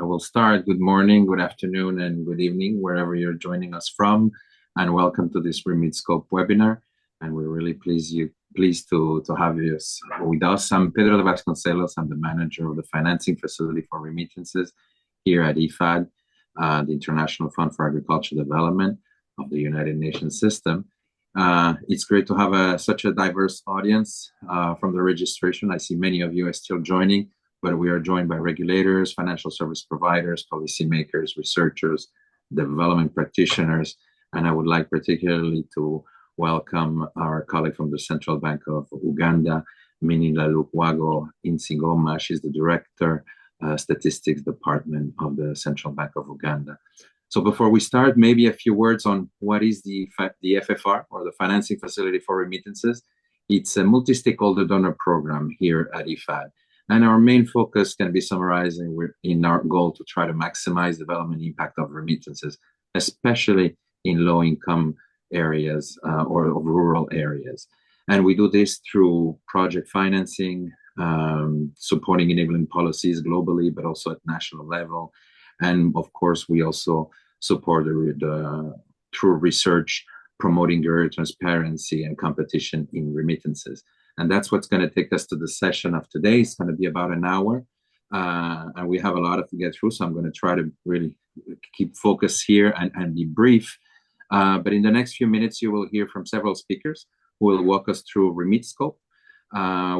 I will start. Good morning, good afternoon, and good evening, wherever you're joining us from, and welcome to this RemitScope webinar. And we're really pleased to have you with us. I'm Pedro de Vasconcelos. I'm the manager of the financing facility for remittances here at IFAD, the International Fund for Agricultural Development of the United Nations system. It's great to have such a diverse audience from the registration. I see many of you are still joining, but we are joined by regulators, financial service providers, policymakers, researchers, development practitioners, and I would like particularly to welcome our colleague from the Central Bank of Uganda, Minila Lukwago Insingoma. She's the Director, Statistics Department of the Central Bank of Uganda. So before we start, maybe a few words on what is the FFR, or the Financing Facility for Remittances. It's a multi-stakeholder donor program here at IFAD. And our main focus can be summarized in our goal to try to maximize development impact of remittances, especially in low-income areas or rural areas. And we do this through project financing, supporting enabling policies globally, but also at national level. And of course, we also support through research, promoting greater transparency and competition in remittances. And that's what's going to take us to the session of today. It's going to be about an hour, and we have a lot to get through, so I'm going to try to really keep focus here and be brief. But in the next few minutes, you will hear from several speakers who will walk us through RemitScope.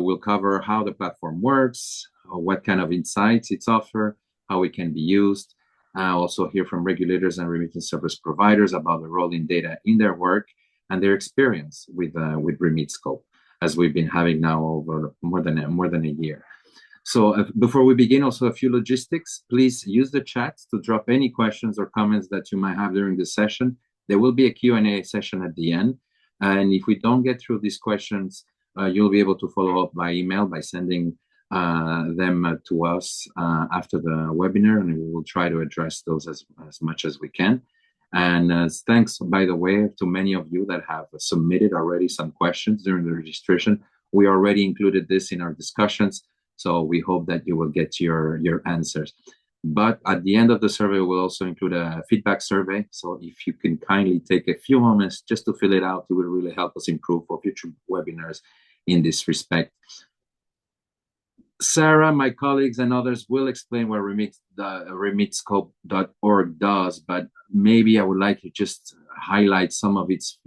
We'll cover how the platform works, what kind of insights it's offer, how it can be used. Also hear from regulators and remittance service providers about the role in data in their work and their experience with RemitScope, as we've been having now over more than a year. So before we begin, also a few logistics. Please use the chat to drop any questions or comments that you might have during the session. There will be a Q&A session at the end. And if we don't get through these questions, you'll be able to follow up by email by sending them to us after the webinar, and we will try to address those as much as we can. And thanks, by the way, to many of you that have submitted already some questions during the registration. We already included this in our discussions, so we hope that you will get your answers. But at the end of the survey, we'll also include a feedback survey. So if you can kindly take a few moments just to fill it out, it will really help us improve for future webinars in this respect. Sarah, my colleagues, and others will explain what RemitScope.org does, but maybe I would like to just highlight some of its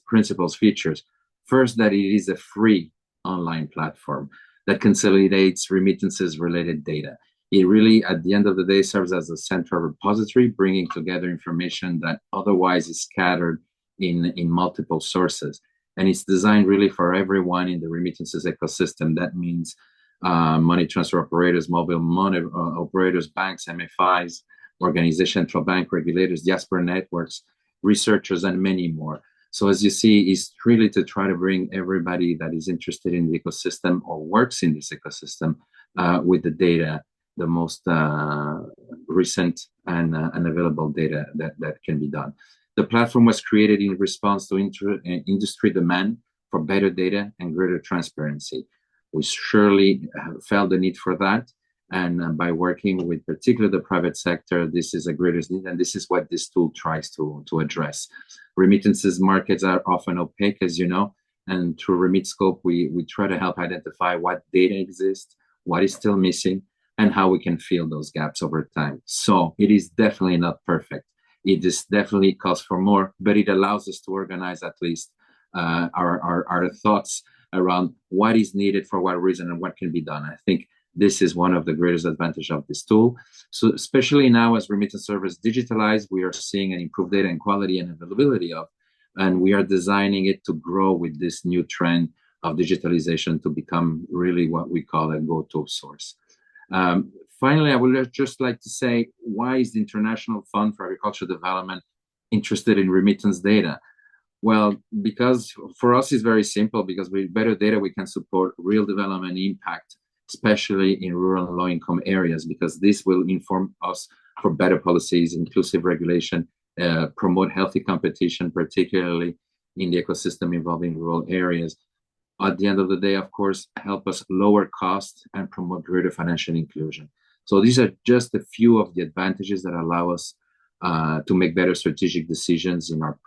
principles, features. First, that it is a free online platform that consolidates remittances-related data. It really, at the end of the day, serves as a central repository, bringing together information that otherwise is scattered in multiple sources. And it's designed really for everyone in the remittances ecosystem. That means money transfer operators, mobile money operators, banks, MFIs, organizations, central bank regulators, diaspora networks, researchers, and many more. So as you see, it's really to try to bring everybody that is interested in the ecosystem or works in this ecosystem with the data, the most recent and available data that can be done. The platform was created in response to industry demand for better data and greater transparency. We surely felt the need for that, and by working with particularly the private sector, this is a greatest need, and this is what this tool tries to address. Remittances markets are often opaque, as you know, and through RemitScope, we try to help identify what data exists, what is still missing, and how we can fill those gaps over time. So it is definitely not perfect. It is definitely calls for more, but it allows us to organize at least our thoughts around what is needed for what reason and what can be done. I think this is one of the greatest advantages of this tool. So especially now as remittance service digitalized, we are seeing an improved data and quality and availability of, and we are designing it to grow with this new trend of digitalization to become really what we call a go-to source. Finally, I would just like to say, why is the International Fund for Agricultural Development interested in remittance data? Well, because for us it's very simple, because with better data we can support real development impact, especially in rural and low-income areas, because this will inform us for better policies, inclusive regulation, promote healthy competition, particularly in the ecosystem involving rural areas. At the end of the day, of course, help us lower costs and promote greater financial inclusion. So these are just a few of the advantages that allow us to make better strategic decisions in our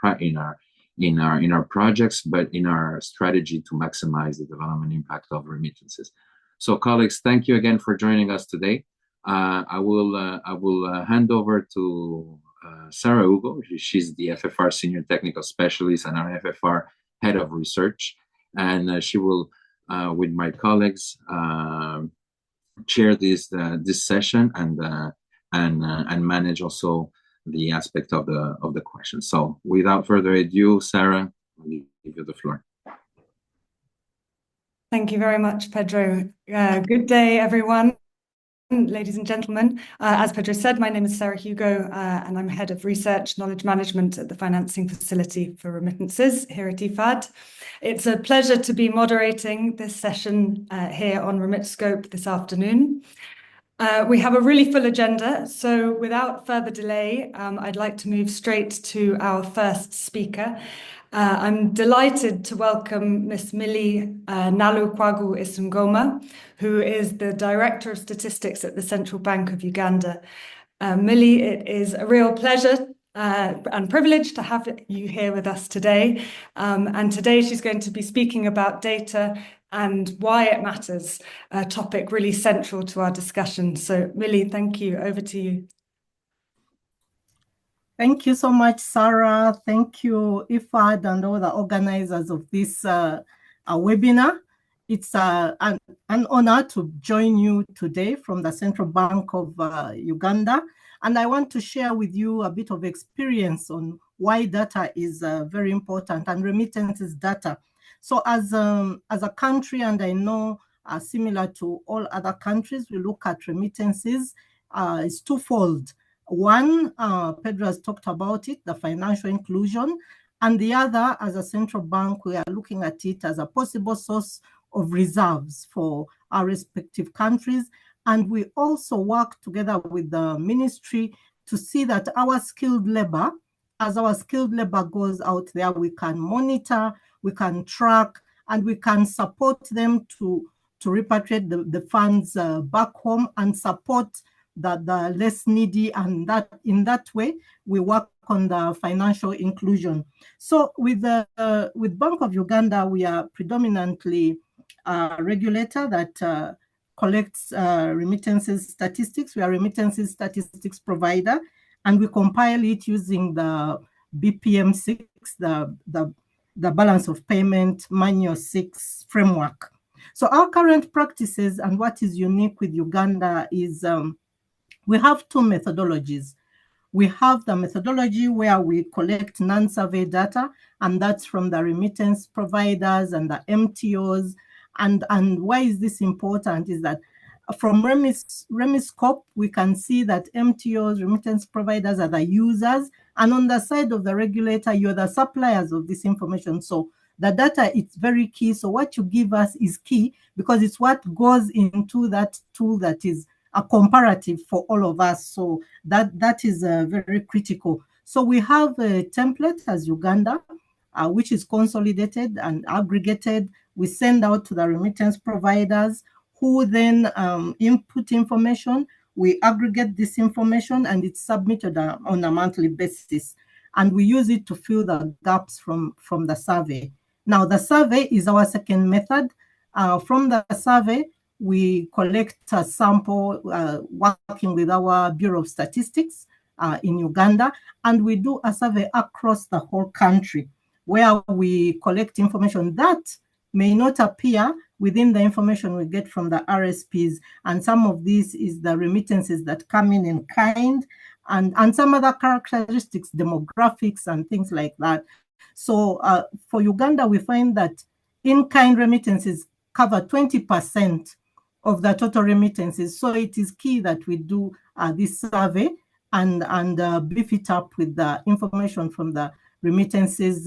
projects, but in our strategy to maximize the development impact of remittances. So, colleagues, thank you again for joining us today. I will hand over to Sarah Ugo. She's the FFR Senior Technical Specialist and our FFR Head of Research, and she will, with my colleagues, chair this session and manage also the aspect of the question. So, without further ado, Sarah, I'll give you the floor. Thank you very much, Pedro. Good day, everyone. Ladies and gentlemen, as Pedro said, my name is Sarah Hugo, and I'm Head of Research Knowledge Management at the Financing Facility for Remittances here at IFAD. It's a pleasure to be moderating this session here on RemitScope this afternoon. We have a really full agenda, so without further delay, I'd like to move straight to our first speaker. I'm delighted to welcome Ms. Millie Nalukwago Isungoma, who is the Director of Statistics at the Central Bank of Uganda. Millie, it is a real pleasure and privilege to have you here with us today. And today she's going to be speaking about data and why it matters, a topic really central to our discussion. So, Millie, thank you. Over to you. Thank you so much, Sarah. Thank you, IFAD, and all the organizers of this webinar. It's an honor to join you today from the Central Bank of Uganda. And I want to share with you a bit of experience on why data is very important and remittances data. So as a country, and I know similar to all other countries, we look at remittances, it's twofold. One, Pedro has talked about it, the financial inclusion, and the other, as a central bank, we are looking at it as a possible source of reserves for our respective countries. And we also work together with the ministry to see that our skilled labor, as our skilled labor goes out there, we can monitor, we can track, and we can support them to repatriate the funds back home and support the less needy, and that in that way we work on the financial inclusion. So with Bank of Uganda, we are predominantly a regulator that collects remittances statistics. We are a remittances statistics provider, and we compile it using the BPM6, the balance of payment manual 6 framework. So our current practices and what is unique with Uganda is we have two methodologies. We have the methodology where we collect non-survey data, and that's from the remittance providers and the MTOs. And why is this important is that from RemitScope, we can see that MTOs, remittance providers, are the users, and on the side of the regulator, you're the suppliers of this information. So the data, it's very key. So what you give us is key because it's what goes into that tool that is a comparative for all of us. So that is very critical. So we have a template as Uganda, which is consolidated and aggregated. We send out to the remittance providers who then input information. We aggregate this information and it's submitted on a monthly basis. And we use it to fill the gaps from the survey. Now, the survey is our second method. From the survey, we collect a sample working with our Bureau of Statistics in Uganda, and we do a survey across the whole country where we collect information that may not appear within the information we get from the RSPs. And some of this is the remittances that come in kind, and some other characteristics, demographics and things like that. So for Uganda, we find that in-kind remittances cover 20% of the total remittances. So it is key that we do this survey and beef it up with the information from the remittances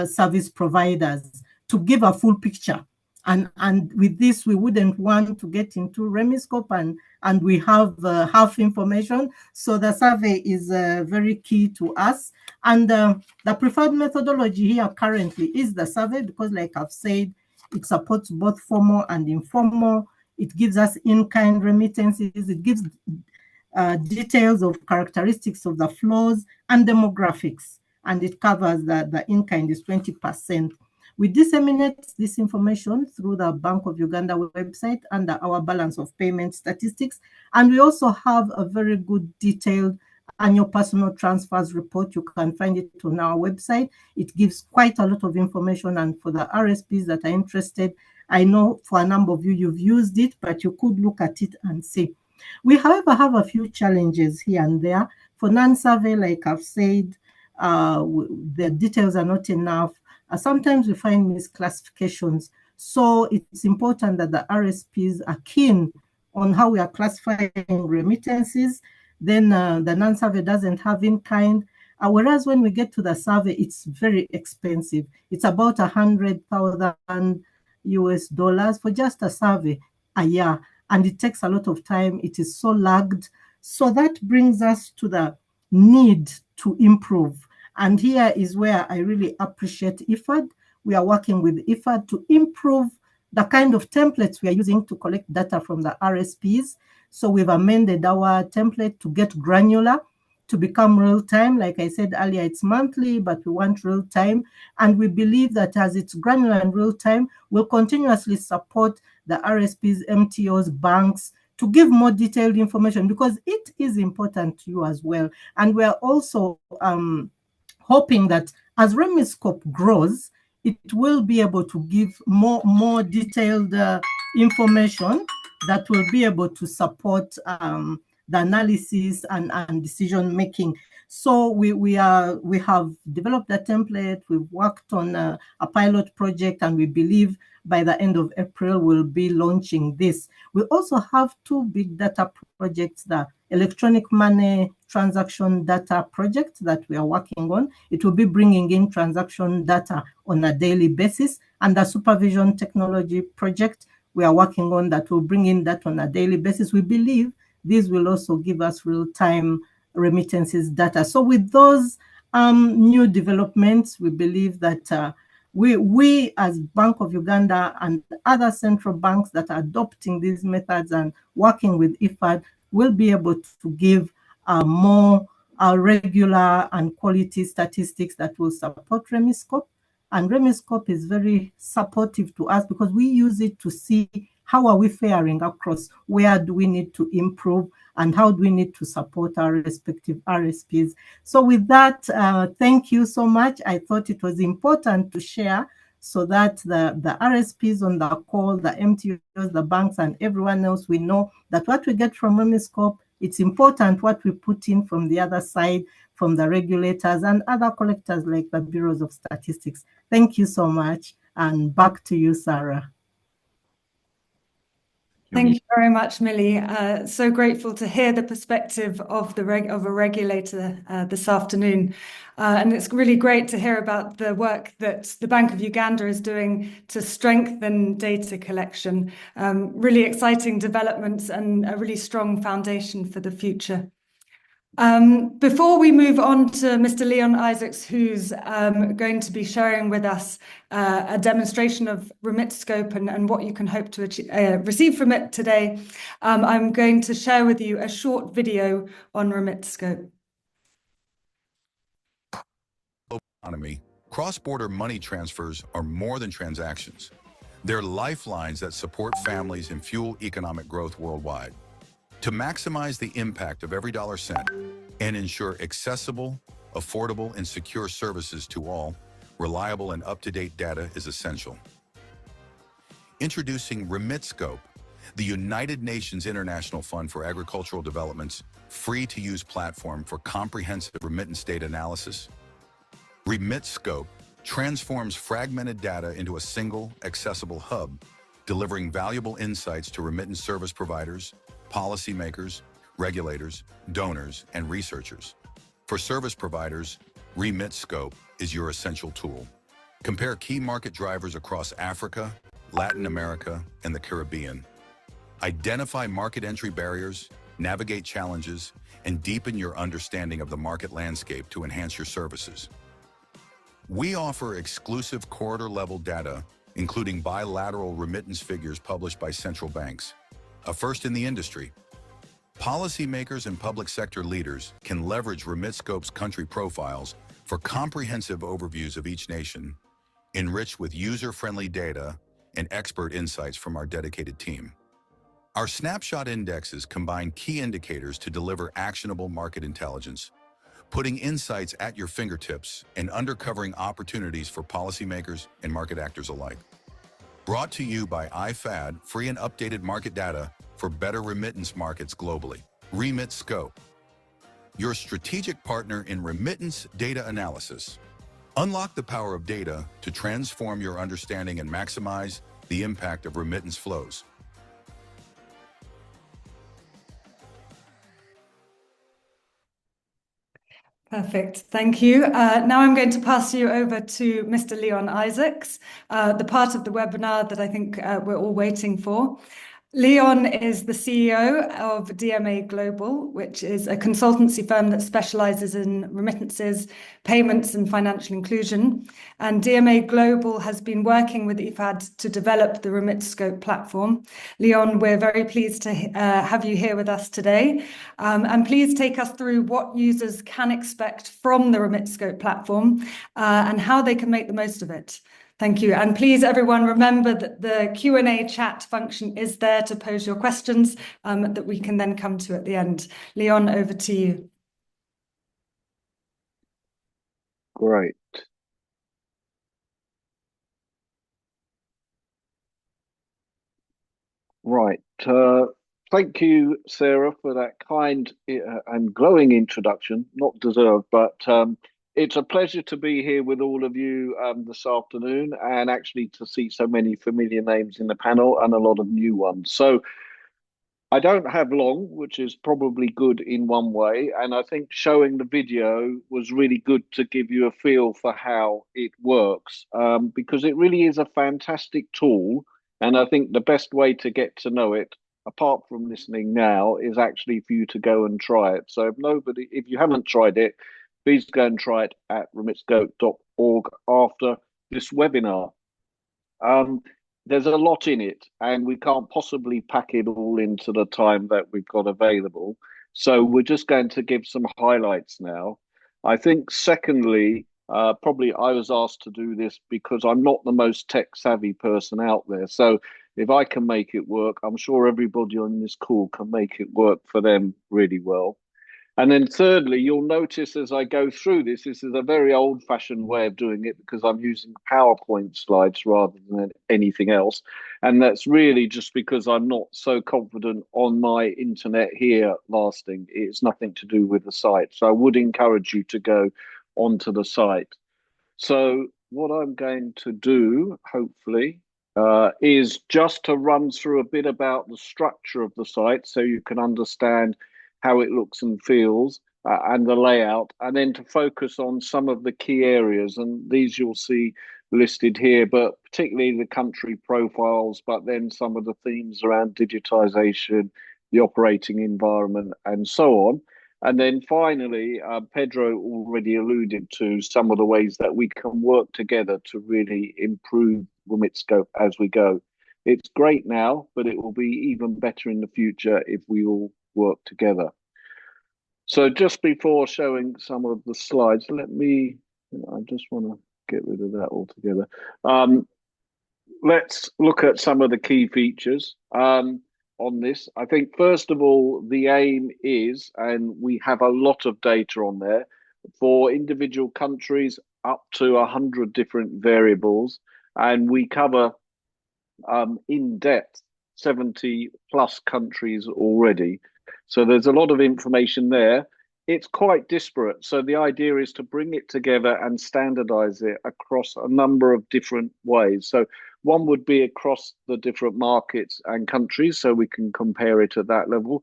service providers to give a full picture. And with this, we wouldn't want to get into RemitScope and we have half information. So the survey is very key to us. And the preferred methodology here currently is the survey because, like I've said, it supports both formal and informal It gives us in-kind remittances. It gives details of characteristics of the flows and demographics, and it covers the in-kind is 20%. We disseminate this information through the Bank of Uganda website under our balance of payment statistics, and we also have a very good detailed annual personal transfers report. You can find it on our website. It gives quite a lot of information, and for the RSPs that are interested, I know for a number of you, you've used it, but you could look at it and see. We, however, have a few challenges here and there. For non-survey, like I've said, the details are not enough. Sometimes we find misclassifications. So it's important that the RSPs are keen on how we are classifying remittances. Then the non-survey doesn't have in-kind. Whereas when we get to the survey, it's very expensive. It's about $100,000 US for just a survey a year. And it takes a lot of time. It is so lagged. So that brings us to the need to improve. And here is where I really appreciate IFAD. We are working with IFAD to improve the kind of templates we are using to collect data from the RSPs. So we've amended our template to get granular, to become real time. Like I said earlier, it's monthly, but we want real time. And we believe that as it's granular and real time, we'll continuously support the RSPs, MTOs, banks to give more detailed information, because it is important to you as well. And we're also hoping that as RemitScope grows, it will be able to give more detailed information that will be able to support the analysis and decision making. So we have developed a template. We've worked on a pilot project, and we believe by the end of April we'll be launching this. We also have two big data projects: the electronic money transaction data project that we are working on. It will be bringing in transaction data on a daily basis, and the supervision technology project we are working on that will bring in that on a daily basis. We believe these will also give us real-time remittances data. So with those new developments, we believe that we as Bank of Uganda and other central banks that are adopting these methods and working with IFAD will be able to give more regular and quality statistics that will support RemitScope. And RemitScope is very supportive to us because we use it to see how are we faring across, where do we need to improve, and how do we need to support our respective RSPs. So with that, thank you so much. I thought it was important to share so that the RSPs on the call, the MTOs, the banks, and everyone else, we know that what we get from RemitScope, it's important what we put in from the other side, from the regulators and other collectors like the Bureaus of Statistics. Thank you so much. And back to you, Sarah. Thank you very much, Millie. So grateful to hear the perspective of a regulator this afternoon. And it's really great to hear about the work that the Bank of Uganda is doing to strengthen data collection. Really exciting developments and a really strong foundation for the future. Before we move on to Mr. Leon Isaacs, who's going to be sharing with us a demonstration of RemitScope and what you can hope to receive from it today, I'm going to share with you a short video on RemitScope. Economy, cross-border money transfers are more than transactions. They're lifelines that support families and fuel economic growth worldwide. To maximize the impact of every dollar sent and ensure accessible, affordable, and secure services to all, reliable and up-to-date data is essential. Introducing RemitScope, the United Nations International Fund for Agricultural Development's free-to-use platform for comprehensive remittance data analysis. RemitScope transforms fragmented data into a single, accessible hub, delivering valuable insights to remittance service providers, policymakers, regulators, donors, and researchers. For service providers, RemitScope is your essential tool. Compare key market drivers across Africa, Latin America, and the Caribbean. Identify market entry barriers, navigate challenges, and deepen your understanding of the market landscape to enhance your services. We offer exclusive corridor-level data, including bilateral remittance figures published by central banks, a first in the industry. Policymakers and public sector leaders can leverage RemitScope's country profiles for comprehensive overviews of each nation, enriched with user-friendly data and expert insights from our dedicated team. Our snapshot indexes combine key indicators to deliver actionable market intelligence, putting insights at your fingertips and uncovering opportunities for policymakers and market actors alike. Brought to you by IFAD, free and updated market data for better remittance markets globally. RemitScope, your strategic partner in remittance data analysis. Unlock the power of data to transform your understanding and maximize the impact of remittance flows. Perfect. Thank you. Now I'm going to pass you over to Mr. Leon Isaacs, the part of the webinar that I think we're all waiting for. Leon is the CEO of DMA Global, which is a consultancy firm that specializes in remittances, payments, and financial inclusion. And DMA Global has been working with IFAD to develop the RemitScope platform. Leon, we're very pleased to have you here with us today. And please take us through what users can expect from the RemitScope platform and how they can make the most of it. Thank you. And please, everyone, remember that the Q&A chat function is there to pose your questions that we can then come to at the end. Leon, over to you. Great. Right. Thank you, Sarah, for that kind and glowing introduction. Not deserved, but it's a pleasure to be here with all of you this afternoon, and actually to see so many familiar names in the panel and a lot of new ones. So I don't have long, which is probably good in one way. And I think showing the video was really good to give you a feel for how it works, because it really is a fantastic tool. And I think the best way to get to know it, apart from listening now, is actually for you to go and try it. So if you haven't tried it, please go and try it at remitscope.org after this webinar. There's a lot in it, and we can't possibly pack it all into the time that we've got available. So we're just going to give some highlights now. I think, secondly, probably I was asked to do this because I'm not the most tech-savvy person out there. So if I can make it work, I'm sure everybody on this call can make it work for them really well. And then thirdly, you'll notice as I go through this is a very old-fashioned way of doing it because I'm using PowerPoint slides rather than anything else. And that's really just because I'm not so confident on my internet here lasting. It's nothing to do with the site. So I would encourage you to go onto the site. So what I'm going to do, hopefully, is just to run through a bit about the structure of the site so you can understand how it looks and feels and the layout, and then to focus on some of the key areas. And these you'll see listed here, but particularly the country profiles, but then some of the themes around digitization, the operating environment, and so on. And then finally, Pedro already alluded to some of the ways that we can work together to really improve RemitScope as we go. It's great now, but it will be even better in the future if we all work together. So just before showing some of the slides, I just want to get rid of that altogether. Let's look at some of the key features on this. I think, first of all, the aim is, and we have a lot of data on there, for individual countries up to 100 different variables, and we cover in depth 70 plus countries already. So there's a lot of information there. It's quite disparate. So the idea is to bring it together and standardize it across a number of different ways. So one would be across the different markets and countries, so we can compare it at that level,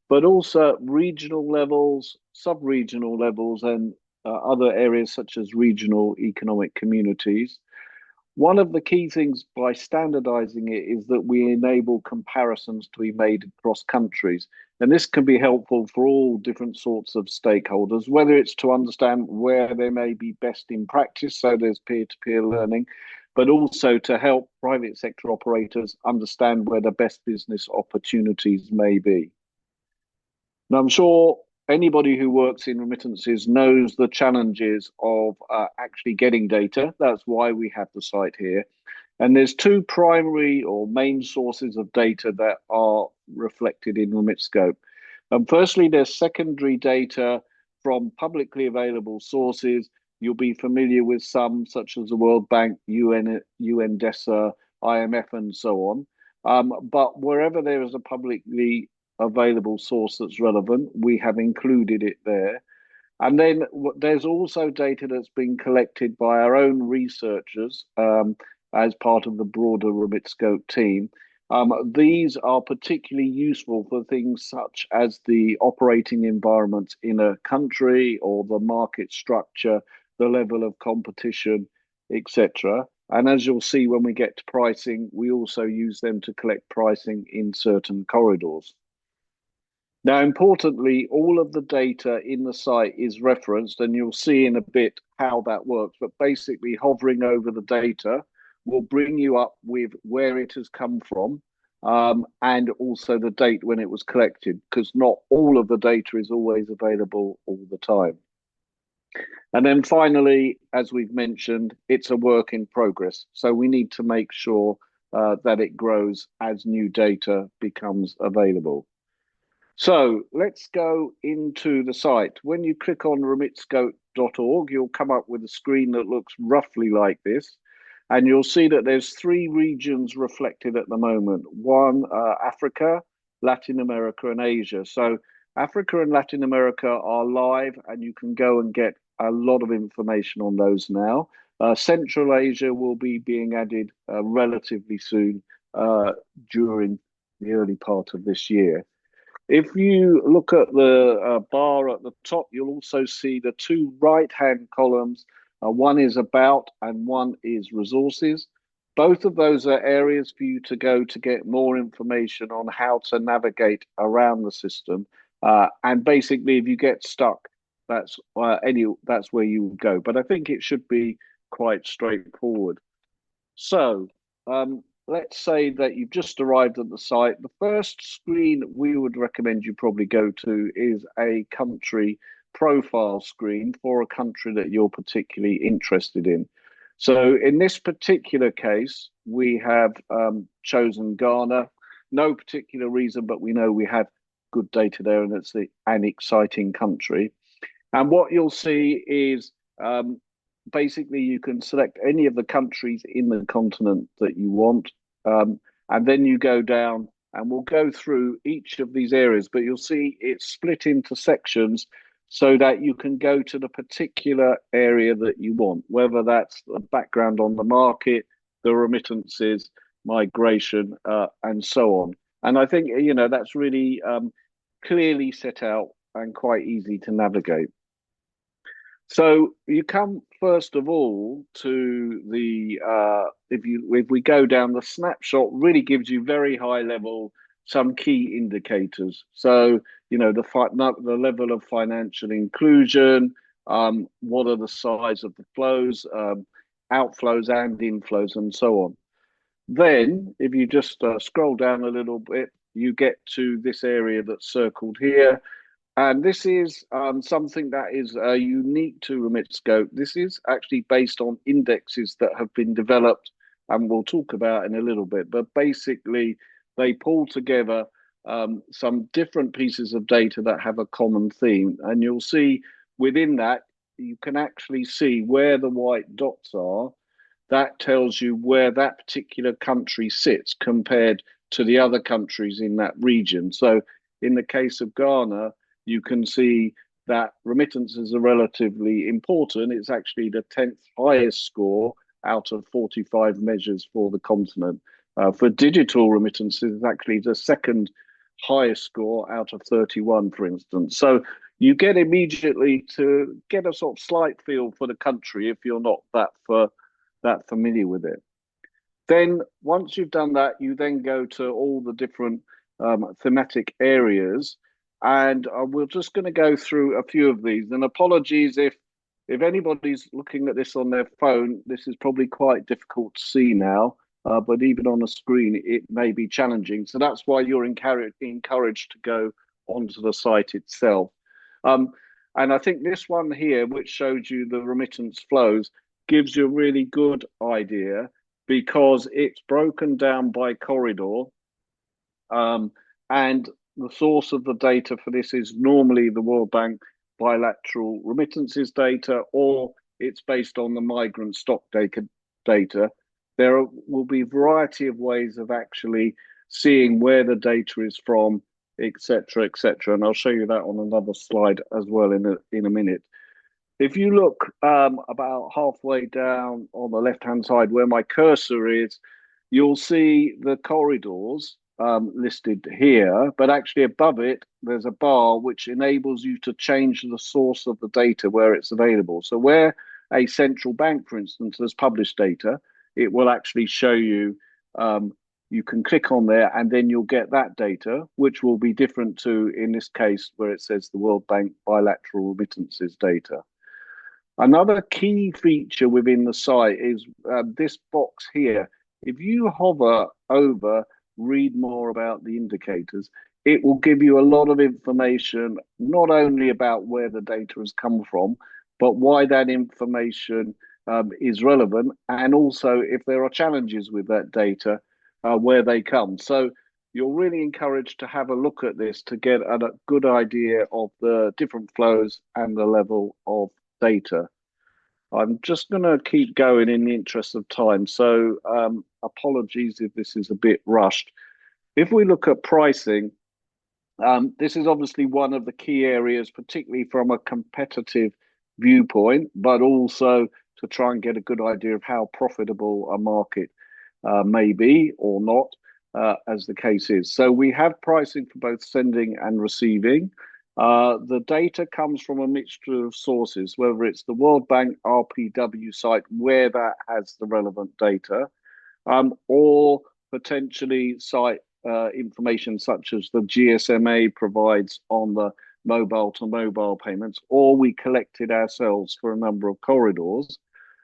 but also regional levels, sub-regional levels, and other areas such as regional economic communities. One of the key things by standardizing it is that we enable comparisons to be made across countries. And this can be helpful for all different sorts of stakeholders, whether it's to understand where there may be best in practice, so there's peer-to-peer learning, but also to help private sector operators understand where the best business opportunities may be. Now, I'm sure anybody who works in remittances knows the challenges of actually getting data. That's why we have the site here. And there's two primary or main sources of data that are reflected in RemitScope. Firstly, there's secondary data from publicly available sources. You'll be familiar with some, such as the World Bank, UNDESA, IMF, and so on. But wherever there is a publicly available source that's relevant, we have included it there. And then there's also data that's been collected by our own researchers as part of the broader RemitScope team. These are particularly useful for things such as the operating environment in a country or the market structure, the level of competition, etc. And as you'll see when we get to pricing, we also use them to collect pricing in certain corridors. Now, importantly, all of the data in the site is referenced, and you'll see in a bit how that works. But basically, hovering over the data will bring you up with where it has come from and also the date when it was collected, because not all of the data is always available all the time. And then finally, as we've mentioned, it's a work in progress. So we need to make sure that it grows as new data becomes available. So let's go into the site. When you click on remitscope.org, you'll come up with a screen that looks roughly like this. And you'll see that there's three regions reflected at the moment. One, Africa, Latin America, and Asia. So Africa and Latin America are live, and you can go and get a lot of information on those now. Central Asia will be being added relatively soon during the early part of this year. If you look at the bar at the top, you'll also see the two right-hand columns. One is about and one is resources. Both of those are areas for you to go to get more information on how to navigate around the system. And basically, if you get stuck, that's where you would go. But I think it should be quite straightforward. So let's say that you've just arrived at the site. The first screen we would recommend you probably go to is a country profile screen for a country that you're particularly interested in. So in this particular case, we have chosen Ghana. No particular reason, but we know we have good data there, and it's an exciting country. And what you'll see is basically you can select any of the countries in the continent that you want. And then you go down, and we'll go through each of these areas, but you'll see it's split into sections so that you can go to the particular area that you want, whether that's the background on the market, the remittances, migration, and so on. And I think, that's really clearly set out and quite easy to navigate. So you come first of all to the if we go down, the snapshot really gives you very high level some key indicators. So the level of financial inclusion, what are the size of the flows, outflows and inflows, and so on. Then if you just scroll down a little bit, you get to this area that's circled here. And this is something that is unique to RemitScope. This is actually based on indexes that have been developed, and we'll talk about in a little bit. But basically, they pull together some different pieces of data that have a common theme. And you'll see within that, you can actually see where the white dots are. That tells you where that particular country sits compared to the other countries in that region. So in the case of Ghana, you can see that remittances are relatively important. It's actually the 10th highest score out of 45 measures for the continent. For digital remittances, it's actually the second highest score out of 31, for instance. So you get immediately to get a sort of slight feel for the country if you're not that familiar with it. Then once you've done that, you then go to all the different thematic areas. And we're just going to go through a few of these. And apologies if if anybody's looking at this on their phone, this is probably quite difficult to see now. But even on a screen, it may be challenging. So that's why you're encouraged to go onto the site itself. And I think this one here, which shows you the remittance flows, gives you a really good idea because it's broken down by corridor. And the source of the data for this is normally the World Bank bilateral remittances data, or it's based on the migrant stock data. There will be a variety of ways of actually seeing where the data is from, etc., etc. And I'll show you that on another slide as well in a minute. If you look about halfway down on the left-hand side where my cursor is, you'll see the corridors listed here, but actually above it, there's a bar which enables you to change the source of the data where it's available. So where a central bank, for instance, has published data, it will actually show you, you can click on there and then you'll get that data, which will be different to, in this case, where it says the World Bank bilateral remittances data. Another key feature within the site is this box here. If you hover over, read more about the indicators, it will give you a lot of information, not only about where the data has come from, but why that information is relevant, and also if there are challenges with that data, where they come. So you're really encouraged to have a look at this to get a good idea of the different flows and the level of data. I'm just going to keep going in the interest of time. So apologies if this is a bit rushed. If we look at pricing, this is obviously one of the key areas, particularly from a competitive viewpoint, but also to try and get a good idea of how profitable a market may be or not, as the case is. So we have pricing for both sending and receiving. The data comes from a mixture of sources, whether it's the World Bank RPW site, where that has the relevant data, or potentially site information such as the GSMA provides on the mobile to mobile payments, or we collect it ourselves for a number of corridors.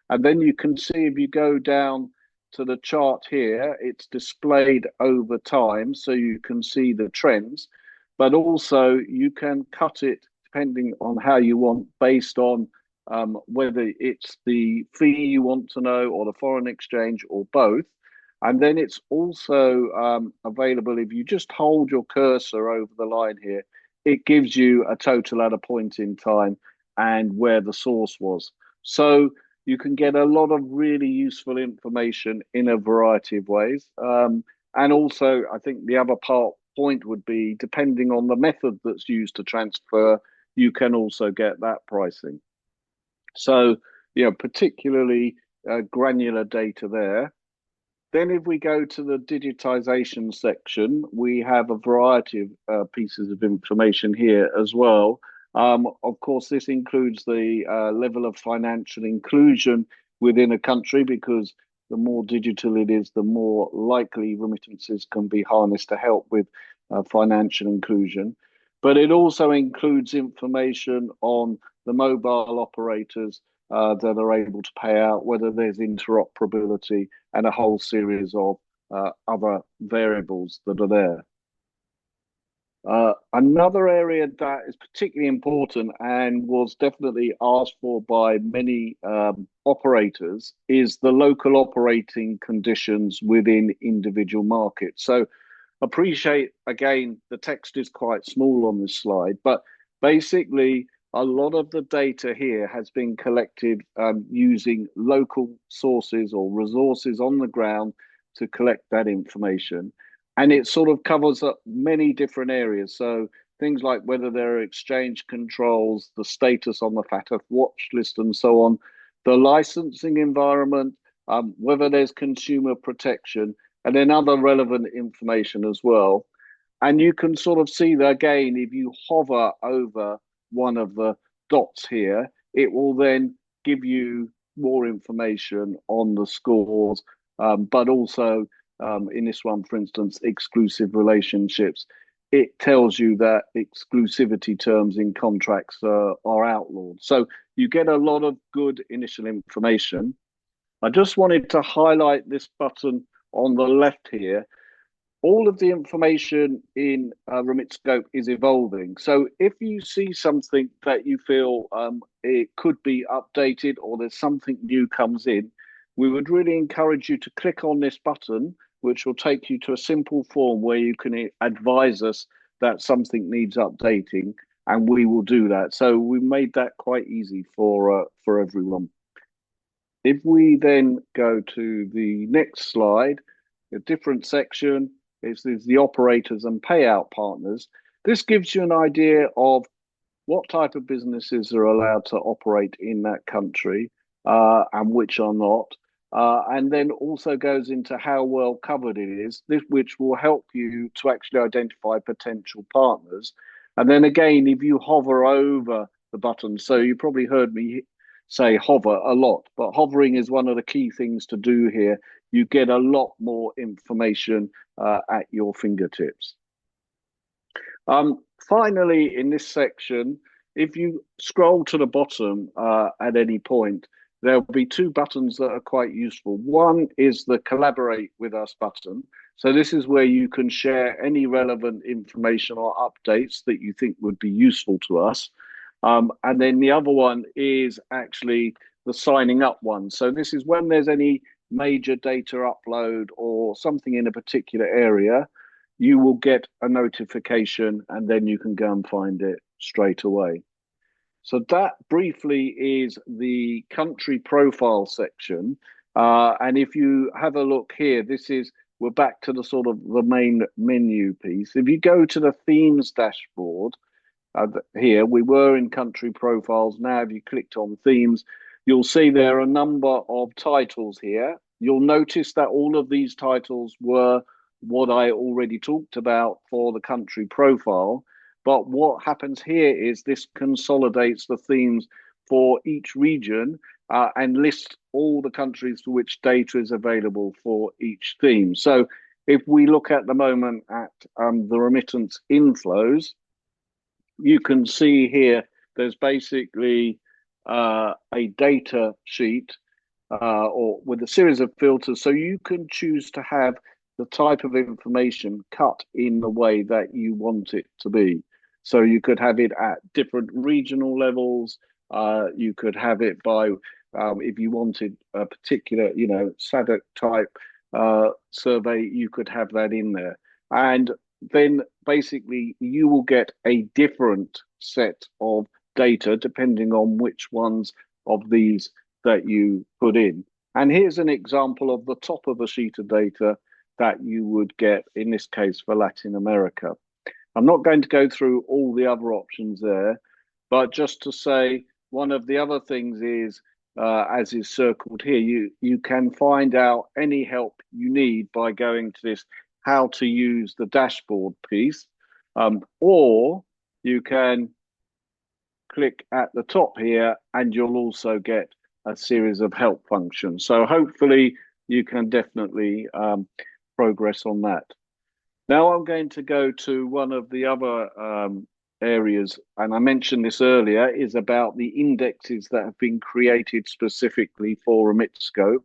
And then you can see, if you go down to the chart here, it's displayed over time, so you can see the trends, but also you can cut it depending on how you want, based on whether it's the fee you want to know or the foreign exchange or both. And then it's also available, if you just hold your cursor over the line here, it gives you a total at a point in time and where the source was. So you can get a lot of really useful information in a variety of ways. And also, I think the other point would be, depending on the method that's used to transfer, you can also get that pricing. So, you know, particularly granular data there. Then if we go to the digitization section, we have a variety of pieces of information here as well. Of course, this includes the level of financial inclusion within a country, because the more digital it is, the more likely remittances can be harnessed to help with financial inclusion. But it also includes information on the mobile operators that are able to pay out, whether there's interoperability, and a whole series of other variables that are there. Another area that is particularly important and was definitely asked for by many operators is the local operating conditions within individual markets. So appreciate, again, the text is quite small on this slide, but basically a lot of the data here has been collected using local sources or resources on the ground to collect that information. And it sort of covers up many different areas. So things like whether there are exchange controls, the status on the FATF watch list and so on, the licensing environment, whether there's consumer protection, and then other relevant information as well. And you can sort of see that, again, if you hover over one of the dots here, it will then give you more information on the scores, but also in this one, for instance, exclusive relationships. it tells you that exclusivity terms in contracts are outlawed. So you get a lot of good initial information. I just wanted to highlight this button on the left here. All of the information in RemitScope is evolving. So if you see something that you feel it could be updated, or there's something new comes in, we would really encourage you to click on this button, which will take you to a simple form where you can advise us that something needs updating, and we will do that. So we made that quite easy for everyone. If we then go to the next slide, a different section is the operators and payout partners. This gives you an idea of what type of businesses are allowed to operate in that country and which are not. And then also goes into how well covered it is, which will help you to actually identify potential partners. And then again, if you hover over the button, so you probably heard me say hover a lot, but hovering is one of the key things to do here. You get a lot more information at your fingertips. Finally, in this section, if you scroll to the bottom at any point, there'll be two buttons that are quite useful. One is the Collaborate with Us button. So this is where you can share any relevant information or updates that you think would be useful to us. And then the other one is actually the signing up one. So this is when there's any major data upload or something in a particular area, you will get a notification and then you can go and find it straight away. So that briefly is the country profile section. And if you have a look here, we're back to the sort of the main menu piece. If you go to the themes dashboard, here we were in country profiles. Now, if you clicked on themes, you'll see there are a number of titles here. You'll notice that all of these titles were what I already talked about for the country profile. But what happens here is this consolidates the themes for each region and lists all the countries for which data is available for each theme. So if we look at the moment at the remittance inflows, you can see here there's basically a data sheet or with a series of filters. So you can choose to have the type of information cut in the way that you want it to be. So you could have it at different regional levels. You could have it by, if you wanted a particular, SADC type survey, you could have that in there. And then basically you will get a different set of data depending on which ones of these that you put in. And here's an example of the top of a sheet of data that you would get in this case for Latin America. I'm not going to go through all the other options there, but just to say one of the other things is, as is circled here, you can find out any help you need by going to this how to use the dashboard piece, or you can click at the top here and you'll also get a series of help functions. So hopefully you can definitely progress on that. Now I'm going to go to one of the other areas, and I mentioned this earlier, is about the indexes that have been created specifically for RemitScope.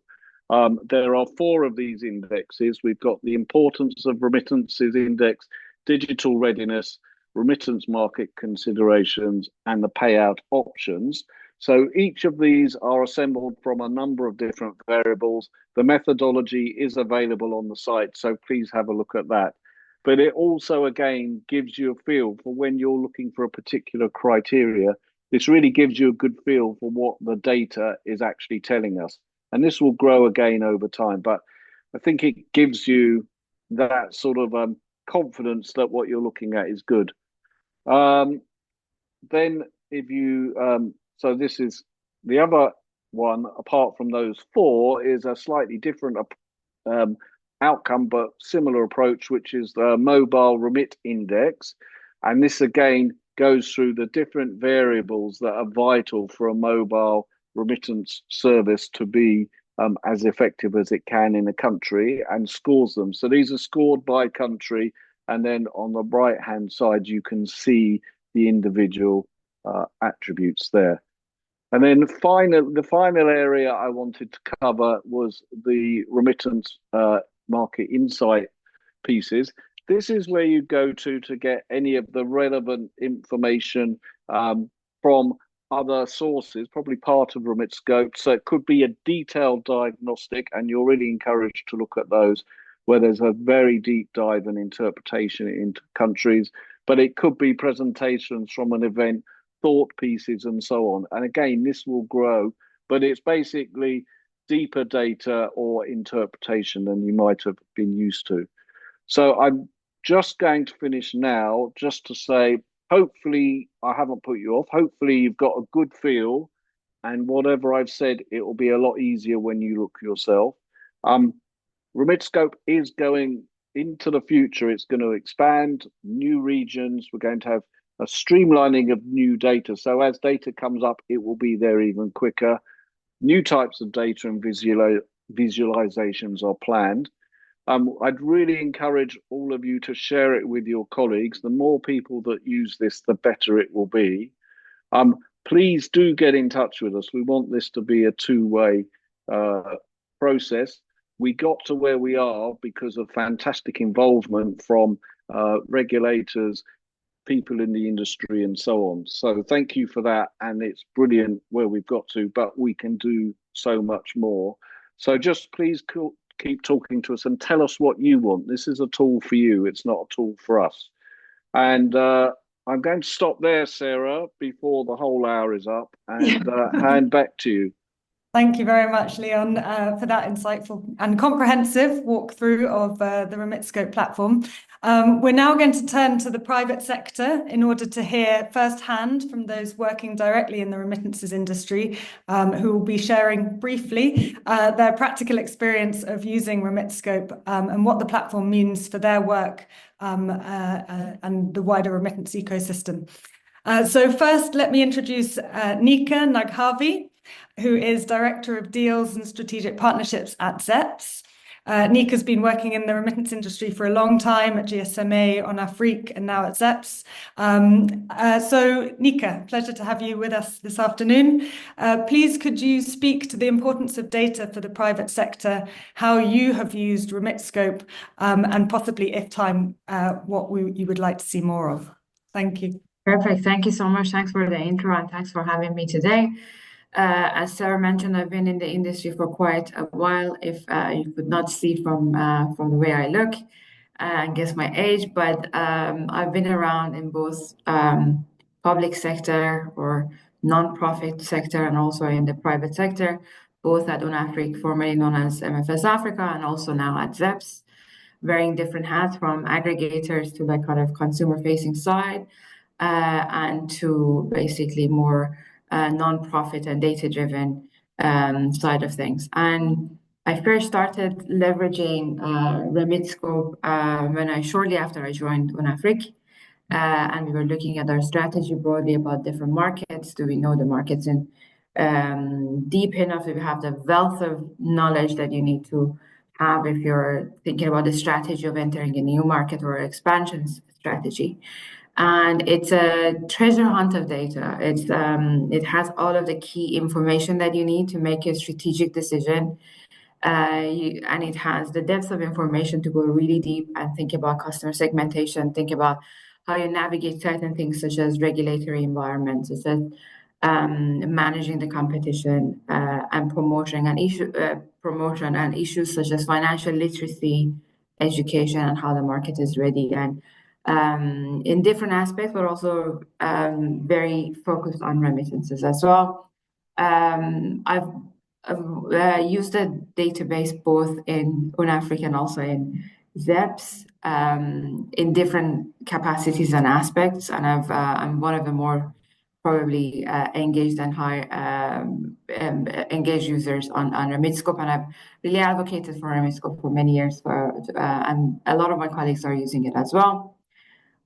There are 4 of these indexes. We've got the Importance of Remittances Index, Digital Readiness, Remittance Market Considerations, and the Payout Options. So each of these are assembled from a number of different variables. The methodology is available on the site, so please have a look at that. But it also, again, gives you a feel for when you're looking for a particular criteria. This really gives you a good feel for what the data is actually telling us. And this will grow again over time. But I think it gives you that sort of confidence that what you're looking at is good. Then if you, so this is the other one, apart from those 4, is a slightly different outcome, but similar approach, which is the Mobile Remit Index. And this again goes through the different variables that are vital for a mobile remittance service to be as effective as it can in a country and scores them. So these are scored by country And then on the right-hand side, you can see the individual attributes there. And then the final area I wanted to cover was the remittance market insight pieces. This is where you go to get any of the relevant information from other sources, probably part of RemitScope. So it could be a detailed diagnostic, and you're really encouraged to look at those where there's a very deep dive and interpretation into countries. But it could be presentations from an event, thought pieces, and so on. And again, this will grow, but it's basically deeper data or interpretation than you might have been used to. So I'm just going to finish now, just to say, hopefully I haven't put you off. Hopefully you've got a good feel, and whatever I've said, it will be a lot easier when you look yourself. RemitScope is going into the future. It's going to expand new regions. We're going to have a streamlining of new data. So as data comes up, it will be there even quicker. New types of data and visualizations are planned. I'd really encourage all of you to share it with your colleagues. The more people that use this, the better it will be. Please do get in touch with us. We want this to be a two-way process. We got to where we are because of fantastic involvement from regulators, people in the industry, and so on. So thank you for that. And it's brilliant where we've got to, but we can do so much more. So just please keep talking to us and tell us what you want. This is a tool for you. It's not a tool for us. And I'm going to stop there, Sarah, before the whole hour is up, and hand back to you. Thank you very much, Leon, for that insightful and comprehensive walkthrough of the RemitScope platform. We're now going to turn to the private sector in order to hear firsthand from those working directly in the remittances industry, who will be sharing briefly their practical experience of using RemitScope and what the platform means for their work and the wider remittance ecosystem. So first, let me introduce Nika Naghavi, who is Director of Deals and Strategic Partnerships at ZEPS. Nika's been working in the remittance industry for a long time at GSMA, on Afrique, and now at ZEPS. So Nika, pleasure to have you with us this afternoon. Please, could you speak to the importance of data for the private sector, how you have used RemitScope, and possibly, if time, what you would like to see more of? Thank you. Perfect. Thank you so much. Thanks for the intro, and thanks for having me today. As Sarah mentioned, I've been in the industry for quite a while. If you could not see from the way I look and guess my age, but I've been around in both public sector or non-profit sector and also in the private sector, both at UNAFRIC, formerly known as MFS Africa, and also now at ZEPS, wearing different hats from aggregators to the kind of consumer-facing side and to basically more non-profit and data-driven side of things. And I first started leveraging RemitScope shortly after I joined UNAFRIC, and we were looking at our strategy broadly about different markets. Do we know the markets in deep enough? Do we have the wealth of knowledge that you need to have if you're thinking about the strategy of entering a new market or expansion strategy? And it's a treasure hunt of data. It has all of the key information that you need to make a strategic decision. And it has the depth of information to go really deep and think about customer segmentation, think about how you navigate certain things such as regulatory environments, such as managing the competition and promotion and issues such as financial literacy, education, and how the market is ready. And in different aspects, but also very focused on remittances as well. I've used the database both in UNAFRIC and also in ZEPS in different capacities and aspects, and I'm one of the more probably engaged and high engaged users on RemitScope, and I've really advocated for RemitScope for many years, and a lot of my colleagues are using it as well.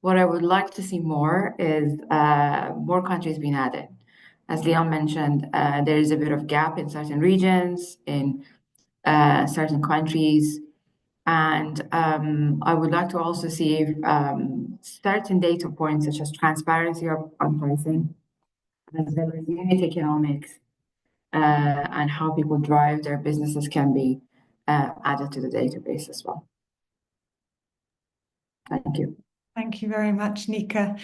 What I would like to see more is more countries being added. As Leon mentioned, there is a bit of gap in certain regions, in certain countries. And I would like to also see if certain data points such as transparency on pricing, as well as unit economics, and how people drive their businesses can be added to the database as well. Thank you. Thank you very much, Nika.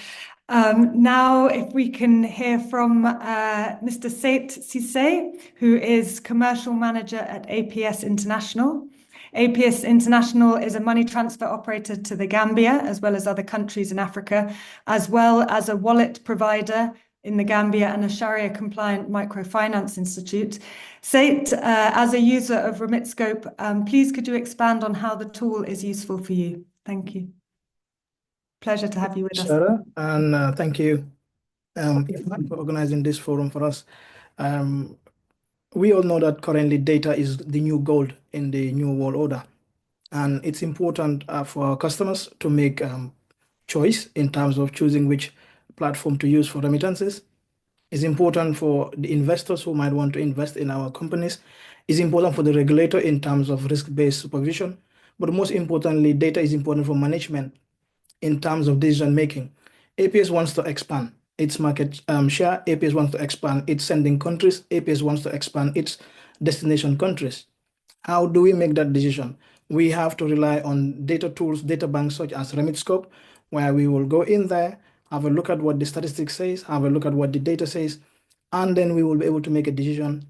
Now, if we can hear from Mr. Sait Cissé, who is Commercial Manager at APS International. APS International is a money transfer operator to the Gambia, as well as other countries in Africa, as well as a wallet provider in the Gambia and a Sharia-compliant microfinance institute. Sait, as a user of RemitScope, please could you expand on how the tool is useful for you? Thank you. Pleasure to have you with us. Sarah, and thank you for organizing this forum for us. We all know that currently data is the new gold in the new world order, and it's important for our customers to make choice in terms of choosing which platform to use for remittances. It's important for the investors who might want to invest in our companies. It's important for the regulator in terms of risk-based supervision, but most importantly, data is important for management in terms of decision making. APS wants to expand its market share. APS wants to expand its sending countries. APS wants to expand its destination countries. How do we make that decision? We have to rely on data tools, data banks such as RemitScope, where we will go in there, have a look at what the statistics says, have a look at what the data says, and then we will be able to make a decision,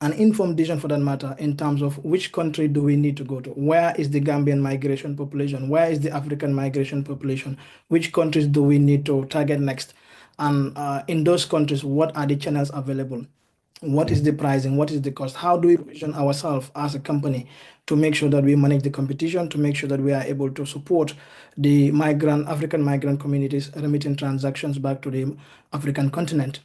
an informed decision for that matter, in terms of which country do we need to go to? Where is the Gambian migration population? Where is the African migration population? Which countries do we need to target next? And in those countries, what are the channels available? What is the pricing? What is the cost? How do we position ourselves as a company to make sure that we manage the competition, to make sure that we are able to support the African migrant communities remitting transactions back to the African continent?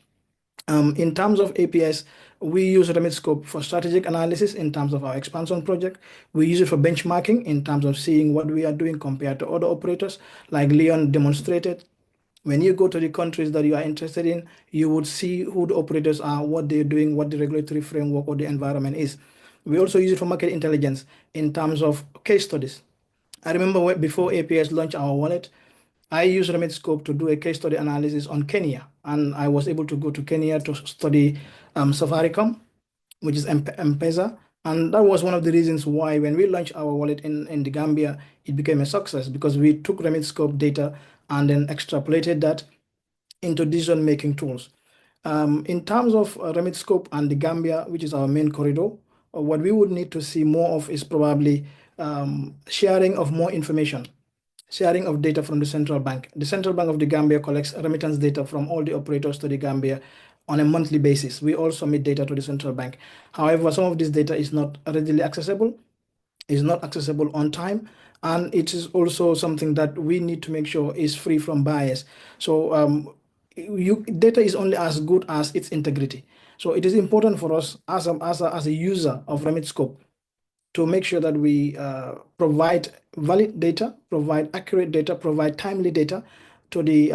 In terms of APS, we use RemitScope for strategic analysis in terms of our expansion project. We use it for benchmarking in terms of seeing what we are doing compared to other operators, like Leon demonstrated. When you go to the countries that you are interested in, you would see who the operators are, what they're doing, what the regulatory framework or the environment is. We also use it for market intelligence in terms of case studies. I remember before APS launched our wallet, I used RemitScope to do a case study analysis on Kenya, and I was able to go to Kenya to study Safaricom, which is M-Pesa, and that was one of the reasons why when we launched our wallet in the Gambia, it became a success, because we took RemitScope data and then extrapolated that into decision-making tools. In terms of RemitScope and the Gambia, which is our main corridor, what we would need to see more of is probably sharing of more information. Sharing of data from the central bank. The Central Bank of the Gambia collects remittance data from all the operators to the Gambia on a monthly basis. We all submit data to the central bank. However, some of this data is not readily accessible, is not accessible on time, and it is also something that we need to make sure is free from bias. So data is only as good as its integrity. So it is important for us as a user of RemitScope to make sure that we provide valid data, provide accurate data, provide timely data to the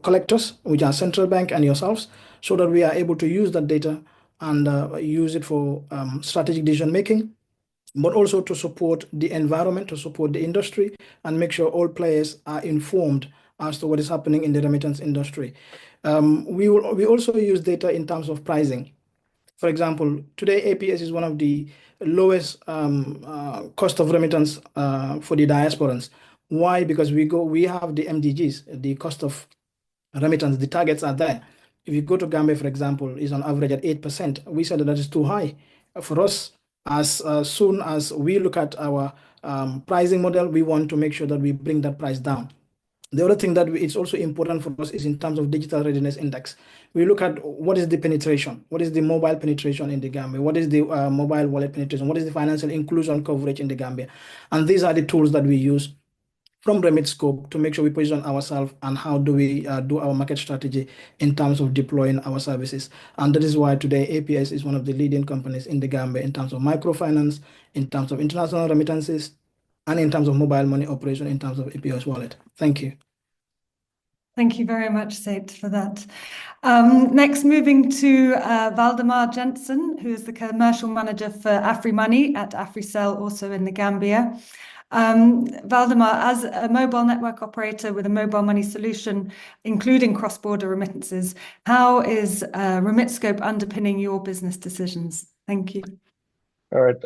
collectors, which are central bank and yourselves, so that we are able to use that data and use it for strategic decision making, but also to support the environment, to support the industry, and make sure all players are informed as to what is happening in the remittance industry. We also use data in terms of pricing. For example, today APS is one of the lowest cost of remittance for the diasporans. Why? Because we have the MDGs, the cost of remittance, the targets are there. If you go to Gambia, for example, is on average at 8%. We said that is too high. For us, as soon as we look at our pricing model, we want to make sure that we bring that price down. The other thing that it's also important for us is in terms of digital readiness index. We look at what is the penetration, what is the mobile penetration in the Gambia, what is the mobile wallet penetration, what is the financial inclusion coverage in the Gambia. And these are the tools that we use from RemitScope to make sure we position ourselves and how do we do our market strategy in terms of deploying our services. And that is why today APS is one of the leading companies in the Gambia in terms of microfinance, in terms of international remittances, and in terms of mobile money operation, in terms of APS wallet. Thank you. Thank you very much, Sate, for that. Next, moving to Valdemar Jensen, who is the commercial manager for AfriMoney at AfriCell, also in the Gambia. Valdemar, as a mobile network operator with a mobile money solution, including cross-border remittances, how is RemitScope underpinning your business decisions? Thank you. All right.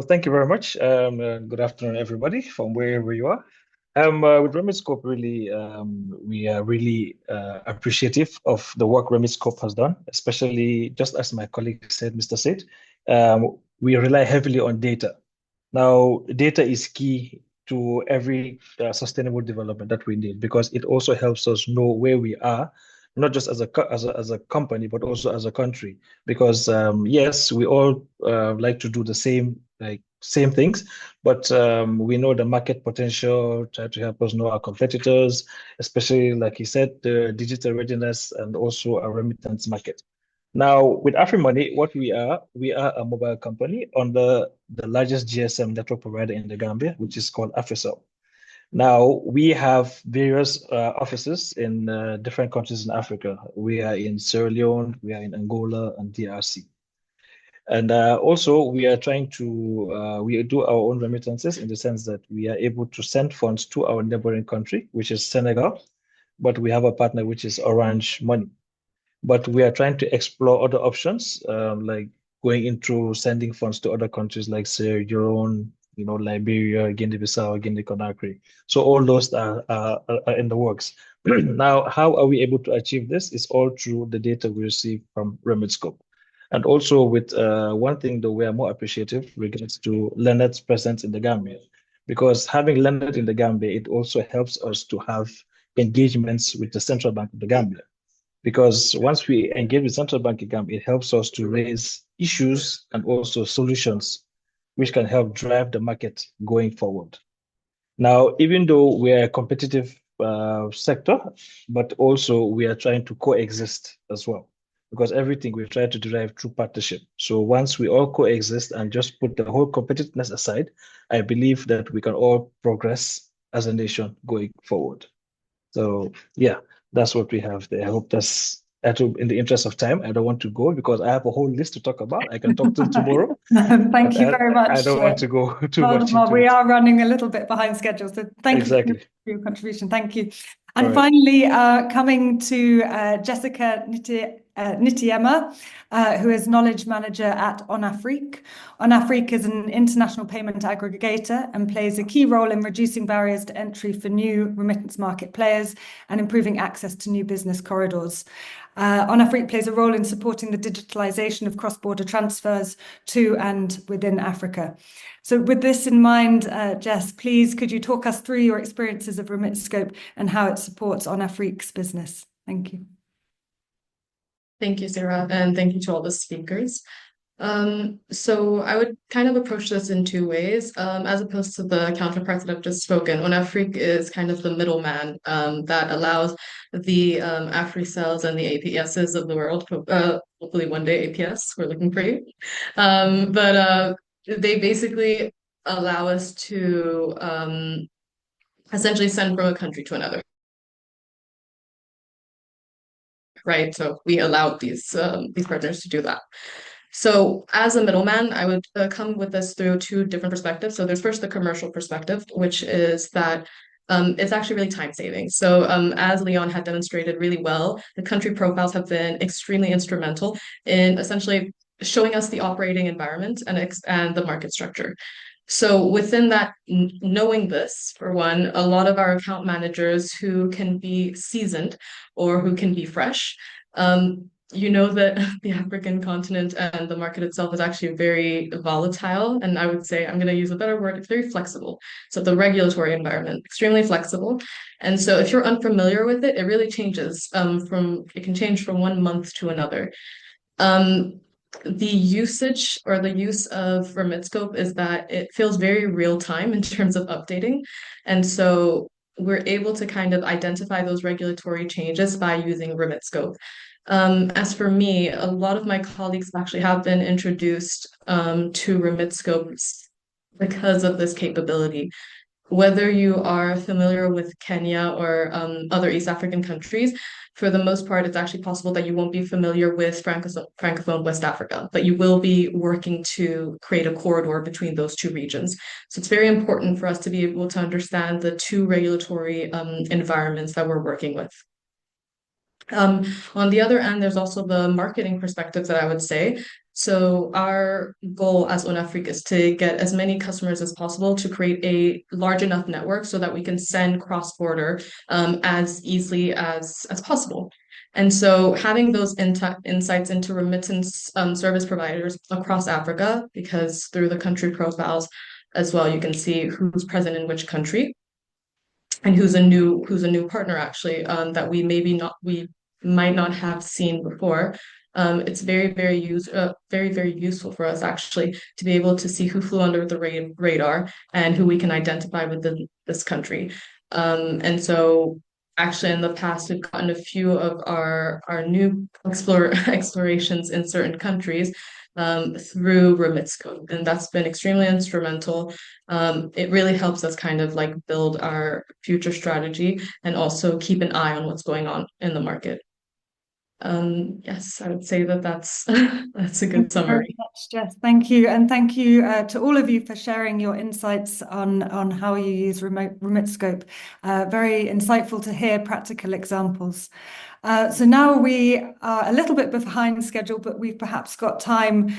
Thank you very much. Good afternoon, everybody, from wherever you are. With RemitScope, really, we are really appreciative of the work RemitScope has done, especially just as my colleague said, Mr. Said, we rely heavily on data. Now, data is key to every sustainable development that we need because it also helps us know where we are, not just as a company, but also as a country. Because yes, we all like to do the same things, but we know the market potential, try to help us know our competitors, especially like he said, the digital readiness and also our remittance market. Now, with AfriMoney, what we are a mobile company on the largest GSM network provider in the Gambia, which is called AfriCell. Now, we have various offices in different countries in Africa. We are in Sierra Leone, we are in Angola and DRC. And also, we are trying to, we do our own remittances in the sense that we are able to send funds to our neighboring country, which is Senegal, but we have a partner, which is Orange Money. But we are trying to explore other options, like going into sending funds to other countries like Sierra Leone, Liberia, Guinea-Bissau, Guinea-Conakry. So all those are in the works. Now, how are we able to achieve this? It's all through the data we receive from RemitScope. And also with one thing that we are more appreciative regards to Leonard's presence in the Gambia. Because having Leonard in the Gambia, it also helps us to have engagements with the Central Bank of the Gambia. Because once we engage with Central Bank of Gambia, it helps us to raise issues and also solutions which can help drive the market going forward. Now, even though we're a competitive sector, but also we are trying to coexist as well, because everything we try to derive through partnership. So once we all coexist and just put the whole competitiveness aside, I believe that we can all progress as a nation going forward. So yeah, that's what we have there. I hope that's in the interest of time. I don't want to go because I have a whole list to talk about. I can talk till tomorrow. Thank you very much. I don't want to go too much into we it. are running a little bit behind schedule, so thank you for your contribution. Thank you. And finally, coming to Jessica Nitiema, who is Knowledge Manager at OnAfrique. OnAfrique is an international payment aggregator and plays a key role in reducing barriers to entry for new remittance market players and improving access to new business corridors. OnAfrique plays a role in supporting the digitalization of cross-border transfers to and within Africa. So with this in mind, Jess, please, could you talk us through your experiences of RemitScope and how it supports OnAfrique's business? Thank you. Thank you, Sarah, and thank you to all the speakers. So I would kind of approach this in two ways, as opposed to the counterparts that I've just spoken. OnAfrique is kind of the middleman that allows the AfriCells and the APSs of the world, hopefully one day APS, we're looking for you. But they basically allow us to essentially send from a country to another. Right, so we allowed these partners to do that. So as a middleman, I would come with this through two different perspectives. So there's first the commercial perspective, which is that it's actually really time saving. So as Leon had demonstrated really well, the country profiles have been extremely instrumental in essentially showing us the operating environment and the market structure. So within that, knowing this, for one, a lot of our account managers who can be seasoned or who can be fresh, you know that the African continent and the market itself is actually very volatile. And I would say, I'm going to use a better word, it's very flexible. So the regulatory environment, extremely flexible. And so if you're unfamiliar with it, it really changes it can change from 1 month to another. The usage or the use of RemitScope is that it feels very real time in terms of updating. And so we're able to kind of identify those regulatory changes by using RemitScope. As for me, a lot of my colleagues actually have been introduced to RemitScope because of this capability. whether you are familiar with Kenya or other East African countries, for the most part, it's actually possible that you won't be familiar with Francophone West Africa, but you will be working to create a corridor between those two regions. So it's very important for us to be able to understand the two regulatory environments that we're working with. On the other end, there's also the marketing perspective that I would say. So our goal as UNAFRIC is to get as many customers as possible to create a large enough network so that we can send cross-border as easily as possible. And so having those insights into remittance service providers across Africa, because through the country profiles as well, you can see who's present in which country and who's a new partner actually that we might not have seen before. It's very useful for us actually to be able to see who flew under the radar and who we can identify within this country. And so actually in the past we've gotten a few of our new explorations in certain countries through RemitScope, and that's been extremely instrumental. It really helps us kind of like build our future strategy and also keep an eye on what's going on in the market. Yes, I would say that that's that's a good summary. Very much, Jess. Thank you, and thank you to all of you for sharing your insights on how you use RemitScope. Very insightful to hear practical examples. So now we are a little bit behind schedule, but we've perhaps got time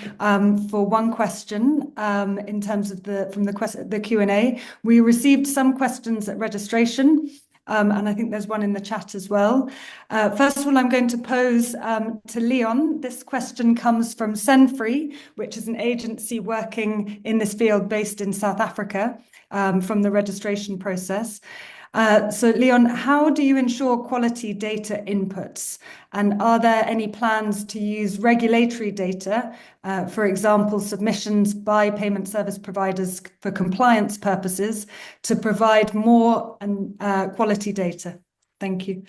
for one question in terms of the Q&A. We received some questions at registration. And I think there's one in the chat as well. First of all, I'm going to pose to Leon. This question comes from Senfree, which is an agency working in this field based in South Africa from the registration process. So Leon, how do you ensure quality data inputs? And are there any plans to use regulatory data, for example, submissions by payment service providers for compliance purposes, to provide more quality data? Thank you.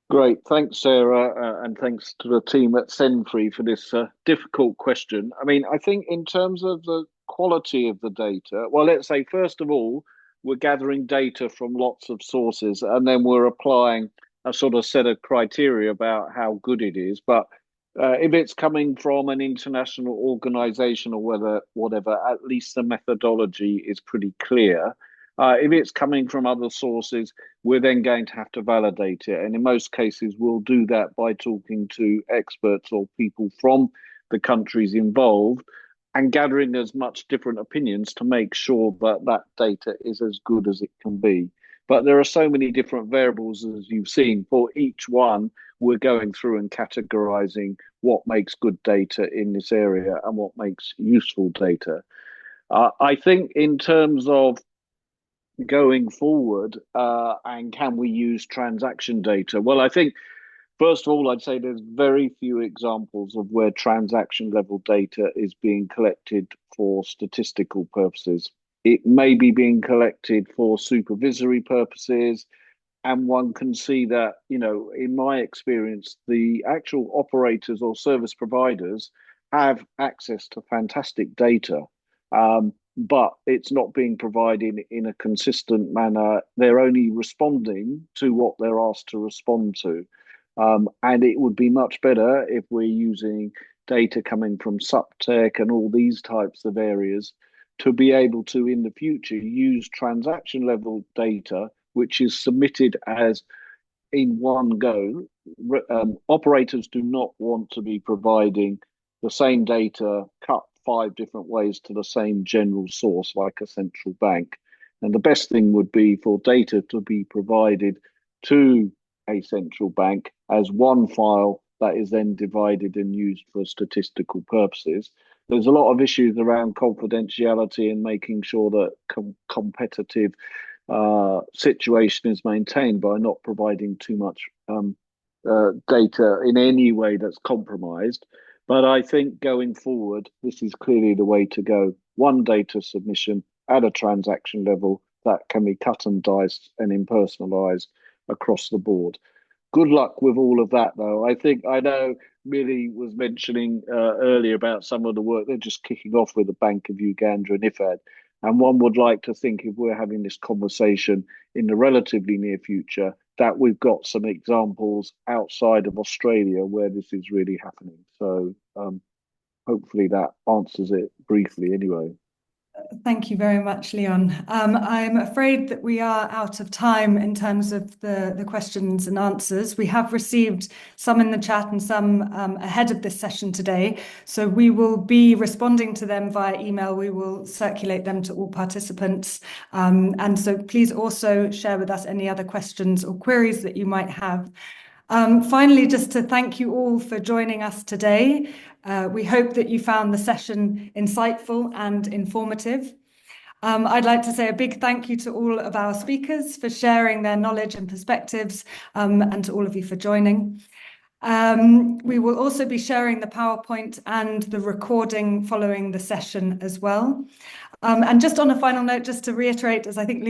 Great. Thanks, Sarah, and thanks to the team at Senfree for this difficult question. I mean, I think in terms of the quality of the data, well, let's say, first of all, we're gathering data from lots of sources, and then we're applying a sort of set of criteria about how good it is. But if it's coming from an international organization or whatever, at least the methodology is pretty clear. If it's coming from other sources, we're then going to have to validate it. And in most cases, we'll do that by talking to experts or people from the countries involved and gathering as much different opinions to make sure that that data is as good as it can be. But there are so many different variables, as you've seen. For each one, we're going through and categorizing what makes good data in this area and what makes useful data. I think in terms of going forward, and can we use transaction data? Well, I think, first of all, I'd say there's very few examples of where transaction level data is being collected for statistical purposes. It may be being collected for supervisory purposes, and one can see that, in my experience, the actual operators or service providers have access to fantastic data. But it's not being provided in a consistent manner. They're only responding to what they're asked to respond to. And it would be much better if we're using data coming from SupTech and all these types of areas to be able to, in the future, use transaction level data, which is submitted as in one go. Operators do not want to be providing the same data cut 5 different ways to the same general source like a central bank. And the best thing would be for data to be provided to a central bank as one file that is then divided and used for statistical purposes. There's a lot of issues around confidentiality and making sure that competitive situation is maintained by not providing too much data in any way that's compromised. But I think going forward, this is clearly the way to go. One data submission at a transaction level that can be cut and diced and impersonalized across the board. Good luck with all of that, though. I know Millie was mentioning earlier about some of the work they're just kicking off with the Bank of Uganda and IFAD. And one would like to think, if we're having this conversation in the relatively near future, that we've got some examples outside of Australia where this is really happening. So hopefully that answers it briefly anyway. Thank you very much, Leon. I'm afraid that we are out of time in terms of the questions and answers. We have received some in the chat and some ahead of this session today. So we will be responding to them via email. We will circulate them to all participants. And so please also share with us any other questions or queries that you might have. Finally, just to thank you all for joining us today. We hope that you found the session insightful and informative. I'd like to say a big thank you to all of our speakers for sharing their knowledge and perspectives, and to all of you for joining. We will also be sharing the PowerPoint and the recording following the session as well. And just on a final note, just to reiterate, as I think Leon